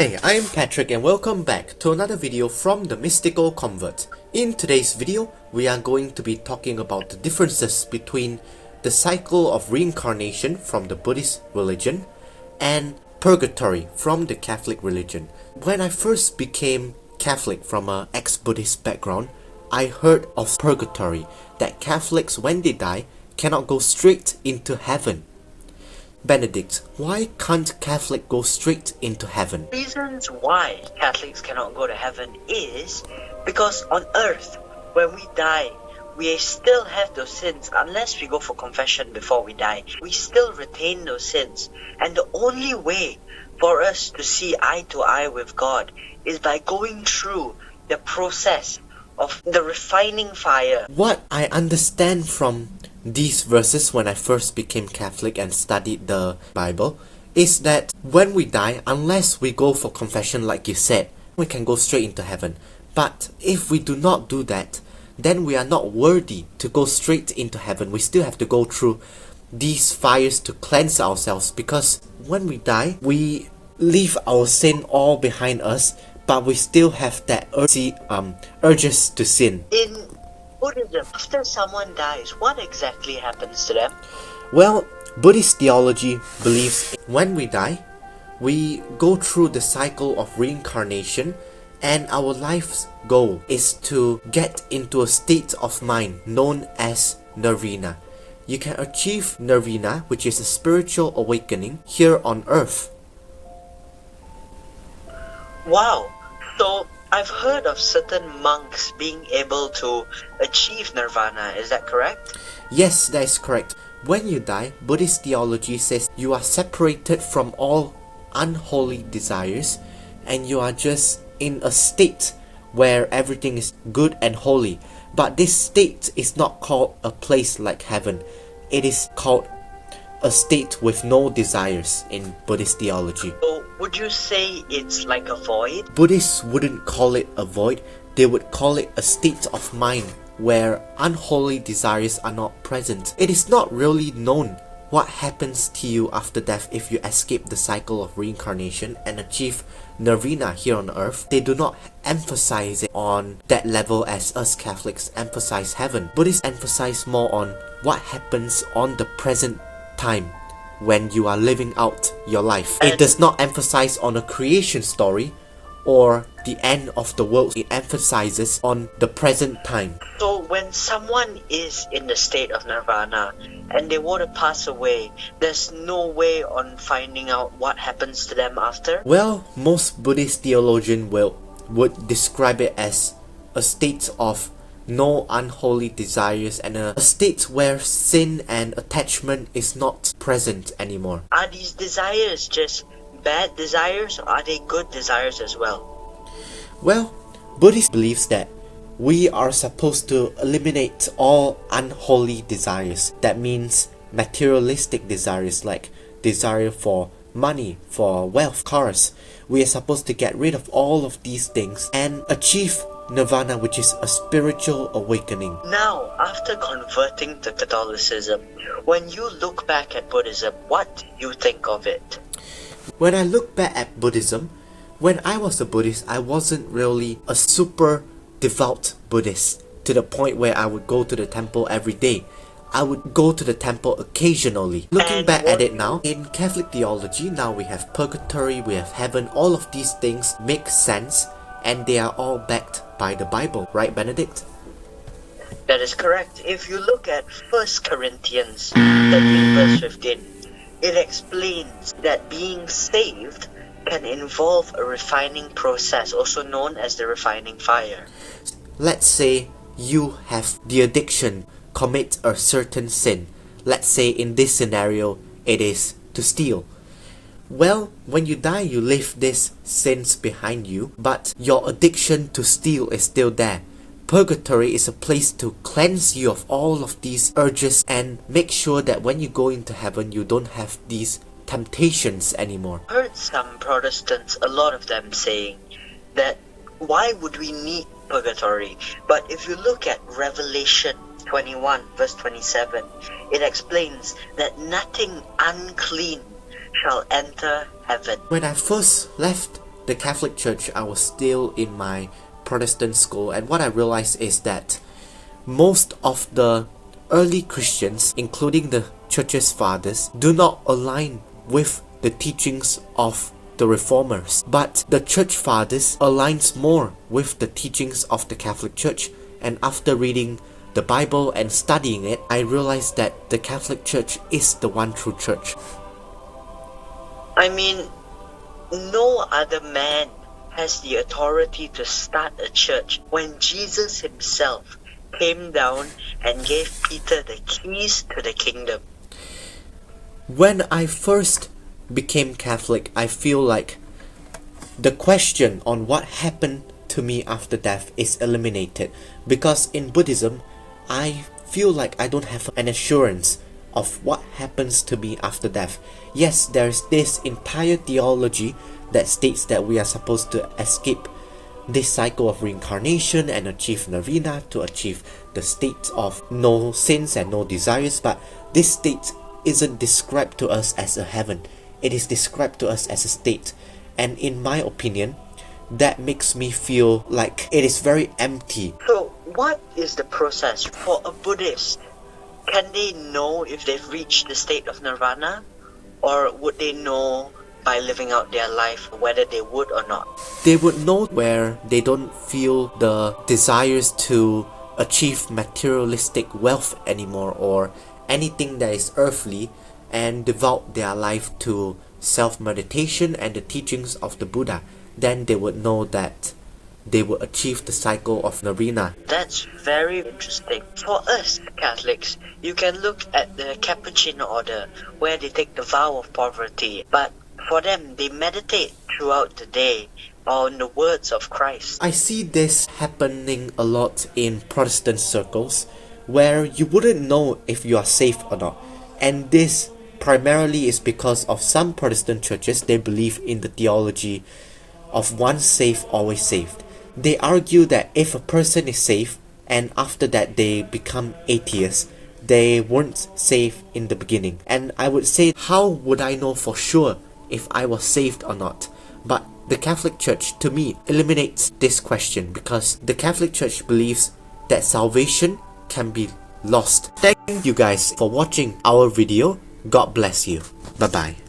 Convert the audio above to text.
Hey, I'm Patrick and welcome back to another video from the Mystical Convert. In today's video, we are going to be talking about the differences between the cycle of reincarnation from the Buddhist religion and purgatory from the Catholic religion. When I first became Catholic from an ex-Buddhist background, I heard of purgatory, that Catholics when they die cannot go straight into heaven. Benedict, why can't Catholic go straight into heaven? Reasons why Catholics cannot go to heaven is because on earth, when we die, we still have those sins unless we go for confession before we die. We still retain those sins, and the only way for us to see eye to eye with God is by going through the process of the refining fire. What I understand from these verses when I first became Catholic and studied the Bible is that when we die, unless we go for confession like you said, we can go straight into heaven. But if we do not do that, then we are not worthy to go straight into heaven. We still have to go through these fires to cleanse ourselves, because when we die, we leave our sin all behind us, but we still have that urges to sin. In Buddhism, after someone dies, what exactly happens to them? Well, Buddhist theology believes when we die, we go through the cycle of reincarnation, and our life's goal is to get into a state of mind known as nirvana. You can achieve nirvana, which is a spiritual awakening, here on earth. Wow! So, I've heard of certain monks being able to achieve nirvana, is that correct? Yes, that is correct. When you die, Buddhist theology says you are separated from all unholy desires and you are just in a state where everything is good and holy. But this state is not called a place like heaven. It is called a state with no desires in Buddhist theology. So, would you say it's like a void? Buddhists wouldn't call it a void, they would call it a state of mind where unholy desires are not present. It is not really known what happens to you after death if you escape the cycle of reincarnation and achieve nirvana here on earth. They do not emphasize it on that level as us Catholics emphasize heaven. Buddhists emphasize more on what happens on the present time when you are living out your life. It does not emphasize on a creation story or the end of the world. It emphasizes on the present time. So when someone is in the state of nirvana and they want to pass away, there's no way on finding out what happens to them after? Well, most Buddhist theologians would describe it as a state of no unholy desires and a state where sin and attachment is not present anymore. Are these desires just bad desires, or are they good desires as well? Well, Buddhist believes that we are supposed to eliminate all unholy desires. That means materialistic desires like desire for money, for wealth, cars. We are supposed to get rid of all of these things and achieve nirvana, which is a spiritual awakening. Now, after converting to Catholicism, when you look back at Buddhism, what do you think of it? When I look back at Buddhism, when I was a Buddhist, I wasn't really a super devout Buddhist to the point where I would go to the temple every day. I would go to the temple occasionally. Looking back at it now, in Catholic theology, now we have purgatory, we have heaven, all of these things make sense and they are all backed by the Bible, right, Benedict? That is correct. If you look at 1 Corinthians 13 verse 15, it explains that being saved can involve a refining process, also known as the refining fire. Let's say you have the addiction, commit a certain sin. Let's say in this scenario, it is to steal. Well, when you die, you leave these sins behind you, but your addiction to steal is still there. Purgatory is a place to cleanse you of all of these urges and make sure that when you go into heaven, you don't have these temptations anymore. I heard some Protestants, a lot of them saying that why would we need purgatory? But if you look at Revelation 21 verse 27, it explains that nothing unclean shall enter heaven. When I first left the Catholic Church, I was still in my Protestant school, and what I realized is that most of the early Christians, including the Church's fathers, do not align with the teachings of the Reformers, but the Church Fathers aligns more with the teachings of the Catholic Church. And after reading the Bible and studying it, I realized that the Catholic Church is the one true church. I mean, no other man has the authority to start a church when Jesus himself came down and gave Peter the keys to the kingdom. When I first became Catholic, I feel like the question on what happened to me after death is eliminated, because in Buddhism, I feel like I don't have an assurance of what happens to me after death. Yes, there's this entire theology that states that we are supposed to escape this cycle of reincarnation and achieve nirvana, to achieve the state of no sins and no desires, but this state isn't described to us as a heaven. It is described to us as a state, and in my opinion, that makes me feel like it is very empty. So, what is the process for a Buddhist? Can they know if they've reached the state of nirvana? Or would they know by living out their life whether they would or not? They would know where they don't feel the desires to achieve materialistic wealth anymore or anything that is earthly, and devote their life to self-meditation and the teachings of the Buddha. Then they would know that they will achieve the cycle of nirvana. That's very interesting. For us Catholics, you can look at the Capuchin order where they take the vow of poverty, but for them, they meditate throughout the day on the words of Christ. I see this happening a lot in Protestant circles, where you wouldn't know if you are saved or not. And this primarily is because of some Protestant churches, they believe in the theology of once saved, always saved. They argue that if a person is saved and after that they become atheists, they weren't saved in the beginning. And I would say, how would I know for sure if I was saved or not? But the Catholic Church, to me, eliminates this question, because the Catholic Church believes that salvation can be lost. Thank you guys for watching our video. God bless you. Bye bye.